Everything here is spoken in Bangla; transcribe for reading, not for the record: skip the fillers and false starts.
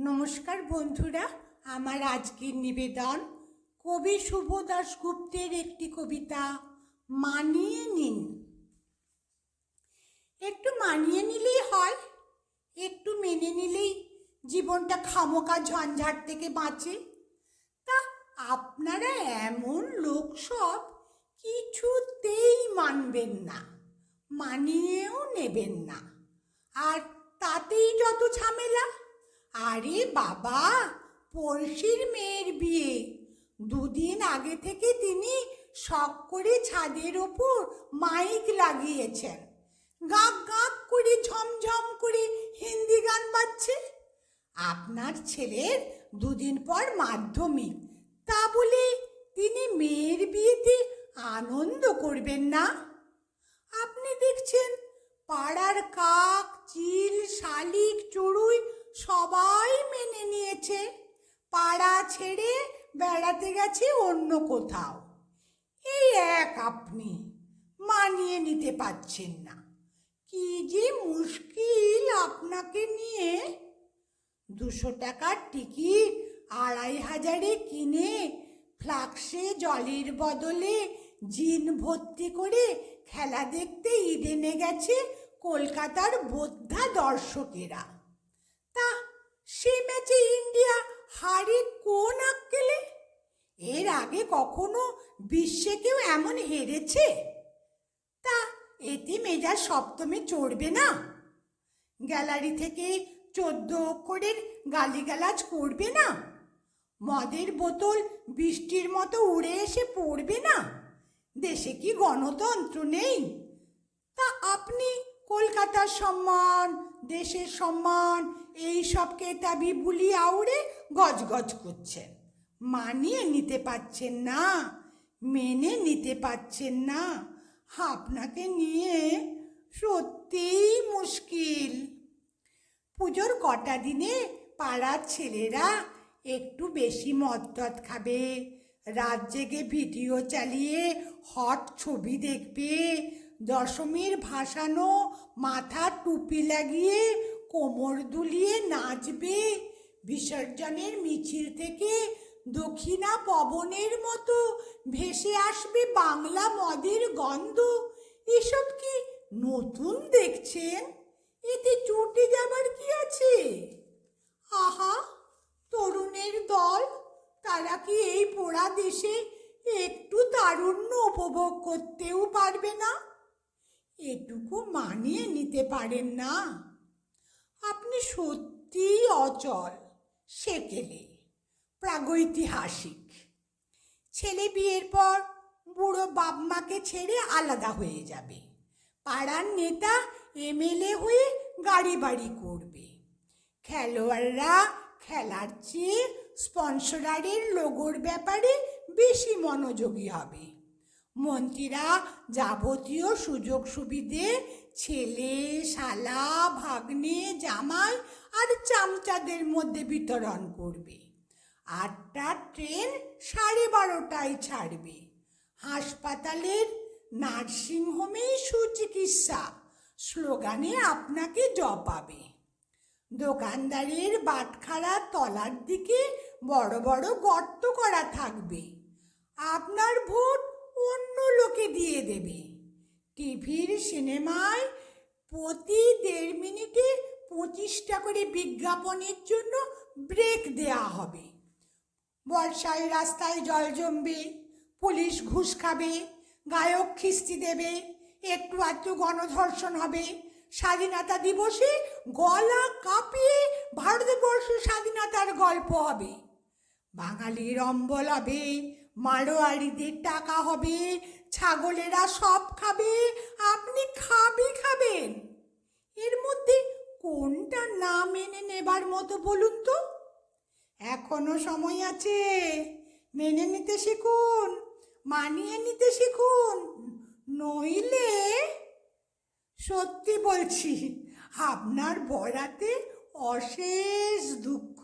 নমস্কার বন্ধুরা, আমার আজকের নিবেদন কবি শুভ দাশগুপ্তের একটি কবিতা মানিয়ে নিন। একটু মানিয়ে নিলেই হয়, একটু মেনে নিলেই জীবনটা খামোকা ঝঞ্ঝাট থেকে বাঁচে। তা আপনারা এমন লোক সব কিছুতেই মানবেন না, মানিয়েও নেবেন না, আর তাতেই যত ঝামেলা। আরে বাবা, পড়শির মেয়ের বিয়ে, দুদিন আগে থেকে তিনি শখ করে ছাদের ওপর মাইক লাগিয়েছেন, গাক গাক করে ঝমঝম করে হিন্দি গান বাজছে। আপনার ছেলের দুদিন পর মাধ্যমিক, তা বলে তিনি মেয়ের বিয়েতে আনন্দ করবেন না? আপনি দেখছেন পাড়ার কাক, চিল, শালিক, চড়ুই সবাই মেনে নিয়েছে, পাড়া ছেড়ে বেড়াতে গেছে অন্য কোথাও। এই এক আপনি মানিয়ে নিতে পারছেন না। কি যে মুশকিল আপনাকে নিয়ে। 200 টাকার টিকিট 2500-এ কিনে ফ্লাক্সে জলের বদলে জিন ভর্তি করে খেলা দেখতে ইডেনে গেছে কলকাতার বোদ্ধা দর্শকেরা। তা সে ম্যাচে ইন্ডিয়া হারে কোন আক্কেলে? এর আগে কখনো বিশ্বে কেউ এমন হেরেছে? তা এতে মেজাজ সপ্তমে চড়বে না? গ্যালারি থেকে 14 অক্ষরের গালিগালাজ করবে না? মদের বোতল বৃষ্টির মতো উড়ে এসে পড়বে না? দেশে কি গণতন্ত্র নেই? তা আপনি কলকাতার সম্মান, দেশের সম্মান, এই সব কেতাবি বুলি আউড়ে গজগজ করছেন। মানিয়ে নিতে পারছেন না, মেনে নিতে পারছেন না। আপনাকে নিয়ে সত্যিই মুশকিল। পুজোর কটা দিনে পাড়ার ছেলেরা একটু বেশি মদ টদ খাবে, রাত জেগে ভিডিও চালিয়ে হট ছবি দেখবে, দশমীর ভাসানো মাথা টুপি লাগিয়ে কোমর দুলিয়ে নাচবে, বিসর্জনের মিছিল থেকে দক্ষিণা পবনের মতো ভেসে আসবে বাংলা মদের গন্ধ। এসব কি নতুন দেখছেন? এতে চটে যাবার কি আছে? আহা, তরুণের দল, তারা কি এই পোড়া দেশে একটু তারুণ্য উপভোগ করতেও পারবে না? এটুকু মানিয়ে নিতে পারেন না? আপনি সত্যিই অচল, সেকেলে, প্রাগৈতিহাসিক। ছেলে বিয়ের পর বুড়ো বাপ মাকে ছেড়ে আলাদা হয়ে যাবে, পাড়ার নেতা এমএলএ হয়ে গাড়ি বাড়ি করবে, খেলোয়াড়রা খেলার চেয়ে স্পন্সরারের লোগোর ব্যাপারে বেশি মনোযোগী হবে, মন্ত্রীরা যাবতীয় সুযোগ সুবিধে ছেলে, শালা, ভাগ্নে, জামাই আর চামচাদের মধ্যে বিতরণ করবে। 8টার ট্রেন 12:30টায় ছাড়বে, হাসপাতালের নার্সিংহোমেই সুচিকিৎসা স্লোগানে আপনাকে জপাবে, দোকানদারের বাটখারা তলার দিকে বড় বড় গর্ত করা থাকবে, আপনার ভোট অন্য লোকে দিয়ে দেবে, টিভির সিনেমায় প্রতি 1.5 মিনিটে 25টা করে বিজ্ঞাপনের জন্য ব্রেক দেয়া হবে, বর্ষায় রাস্তায় জল জমবে, পুলিশ ঘুষ খাবে, গায়ক খিস্তি দেবে, একটু আধটু গণধর্ষণ হবে, স্বাধীনতা দিবসে গলা কাঁপিয়ে ভারতবর্ষ স্বাধীনতার গল্প হবে, বাঙালির অম্বল হবে, মারোয়ারিদের টাকা হবে, ছাগলেরা সব খাবে, আপনি খাবেন। এর মধ্যে কোনটা না মেনে নেবার মতো বলুন তো? এখনো সময় আছে, মেনে নিতে শিখুন, মানিয়ে নিতে শিখুন, নইলে সত্যি বলছি আপনার বরাতে অশেষ দুঃখ।